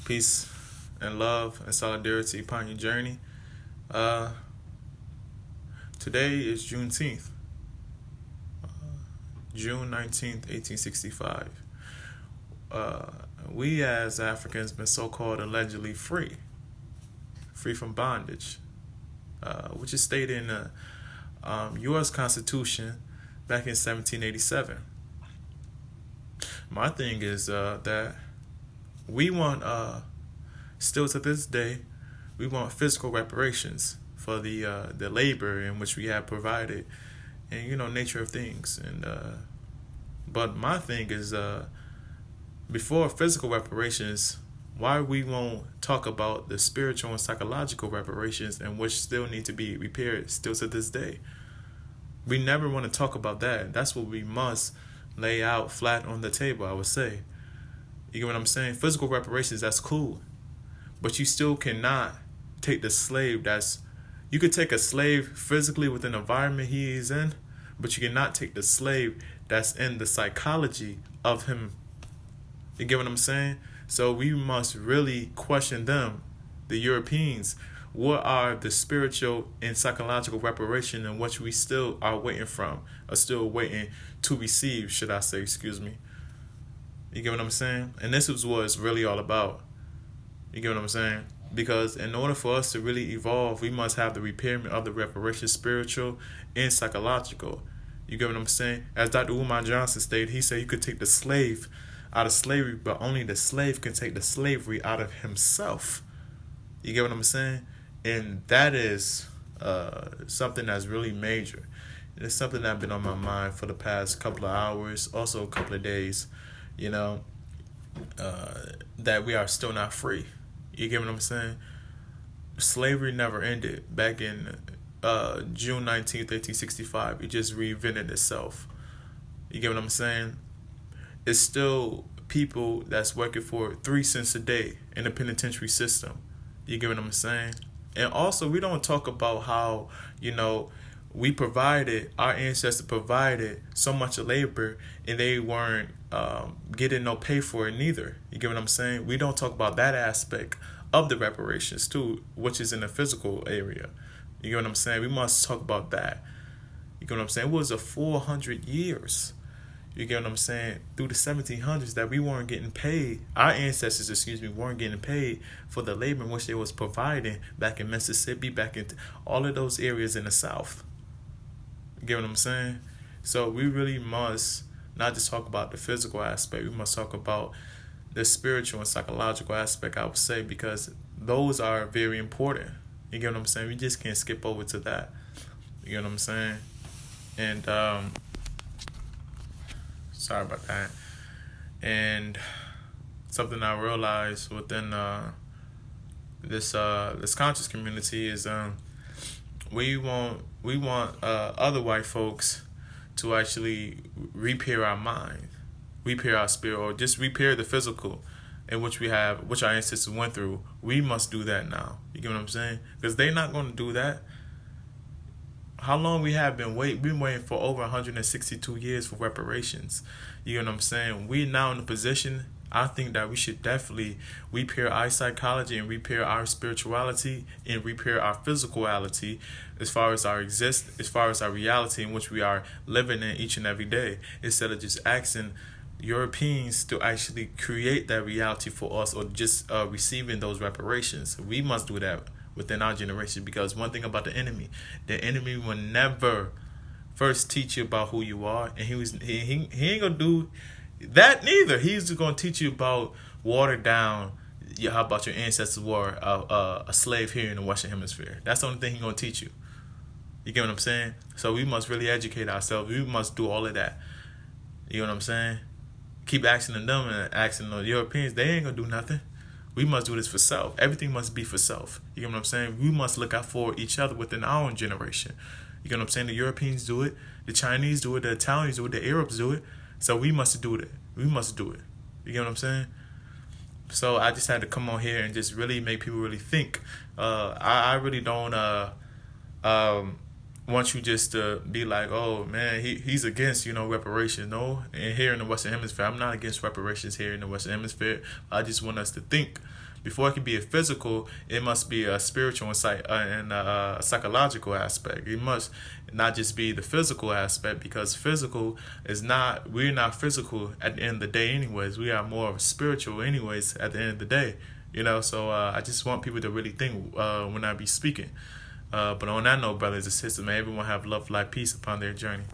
Peace and love and solidarity upon your journey. Uh, Today is Juneteenth, June 19th, 1865. Uh, we as Africans been so-called allegedly free from bondage, which is stated in the U.S. Constitution back in 1787. My thing is that we want, still to this day, we want physical reparations for the labor in which we have provided, and nature of things. And but my thing is, before physical reparations, why we won't talk about the spiritual and psychological reparations, and which still need to be repaired still to this day. We never want to talk about that. That's what we must lay out flat on the table, I would say. You get what I'm saying? Physical reparations, that's cool. But you still cannot take the slave you could take a slave physically within the environment he is in, but you cannot take the slave that's in the psychology of him. You get what I'm saying? So we must really question them, the Europeans. What are the spiritual and psychological reparation in which we still are waiting from, or still waiting to receive, should I say, excuse me. You get what I'm saying? And this is what it's really all about. You get what I'm saying? Because in order for us to really evolve, we must have the repairment of the reparation, spiritual and psychological. You get what I'm saying? As Dr. Umar Johnson stated, he said you could take the slave out of slavery, but only the slave can take the slavery out of himself. You get what I'm saying? And that is something that's really major. It's something that's been on my mind for the past couple of hours, also a couple of days, that we are still not free. You get what I'm saying? Slavery never ended. Back in June 19th, 1865, it just reinvented itself. You get what I'm saying? It's still people that's working for 3 cents a day in the penitentiary system. You get what I'm saying? And also, we don't talk about how, our ancestors provided so much of labor, and they weren't getting no pay for it neither. You get what I'm saying? We don't talk about that aspect of the reparations too, which is in the physical area. You get what I'm saying? We must talk about that. You get what I'm saying? It was a 400 years. You get what I'm saying? Through the 1700s that we weren't getting paid. Our ancestors, weren't getting paid for the labor in which they was providing back in Mississippi, back in all of those areas in the South. You get what I'm saying? So we really must not just talk about the physical aspect. We must talk about the spiritual and psychological aspect, I would say, because those are very important. You get what I'm saying? We just can't skip over to that. You get what I'm saying? And sorry about that. And something I realized within this conscious community is we want other white folks to actually repair our mind, repair our spirit, or just repair the physical in which which our ancestors went through. We must do that now. You get what I'm saying? Because they're not going to do that. How long we have been waiting? We've been waiting for over 162 years for reparations. You know what I'm saying? We're now in a position, I think, that we should definitely repair our psychology and repair our spirituality and repair our physicality as far as our reality in which we are living in each and every day, instead of just asking Europeans to actually create that reality for us, or just receiving those reparations. We must do that within our generation, because one thing about the enemy will never first teach you about who you are, and he ain't gonna do that neither. He's just gonna teach you about watered down. How about your ancestors were a slave here in the Western Hemisphere? That's the only thing he's gonna teach you. You get what I'm saying? So we must really educate ourselves. We must do all of that. You know what I'm saying? Keep asking them and asking the Europeans. They ain't gonna do nothing. We must do this for self. Everything must be for self. You get what I'm saying? We must look out for each other within our own generation. You get what I'm saying? The Europeans do it. The Chinese do it. The Italians do it. The Arabs do it. So we must do it. We must do it. You get what I'm saying? So I just had to come on here and just really make people really think. I really don't want you just to be like, oh man, he's against, reparations. No, and here in the Western Hemisphere, I'm not against reparations here in the Western Hemisphere. I just want us to think before it can be a physical, it must be a spiritual and a psychological aspect. It must not just be the physical aspect, because physical is not, we're not physical at the end of the day anyways. We are more of spiritual anyways at the end of the day. So I just want people to really think when I be speaking. But on that note, brothers and sisters, may everyone have love, life, peace upon their journey.